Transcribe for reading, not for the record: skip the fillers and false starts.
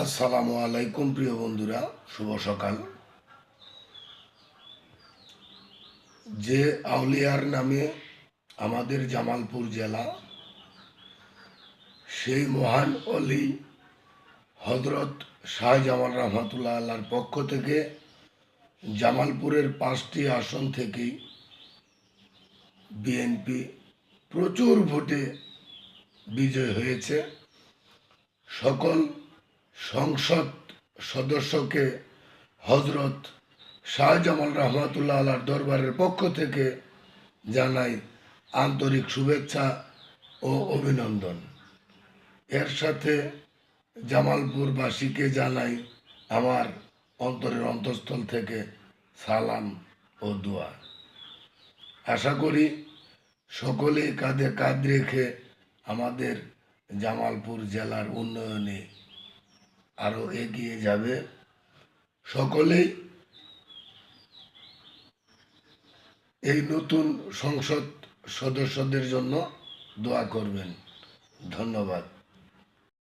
আসসালামু আলাইকুম প্রিয় বন্ধুরা, শুভ সকাল। যে আউলিয়ার নামে আমাদের জামালপুর জেলা, সেই মহান অলি হযরত শাহজামাল রহমাতুল্লাহ আল্লাহর পক্ষ থেকে জামালপুরের 5টি আসন থেকেই বিএনপি প্রচুর ভোটে বিজয় হয়েছে। সকল সংসদ সদস্যকে হযরত শাহজামাল রহমাতুল্লাহ আল্লাহর দরবারের পক্ষ থেকে জানাই আন্তরিক শুভেচ্ছা ও অভিনন্দন। এর সাথে জামালপুরবাসীকে জানাই আমার অন্তরের অন্তঃস্থল থেকে সালাম ও দোয়া। আশা করি সকলে কাঁধে কাঁধ রেখে আমাদের জামালপুর জেলার উন্নয়নে আরও এগিয়ে যাবে। সকলেই এই নতুন সংসদ সদস্যদের জন্য দোয়া করবেন। ধন্যবাদ।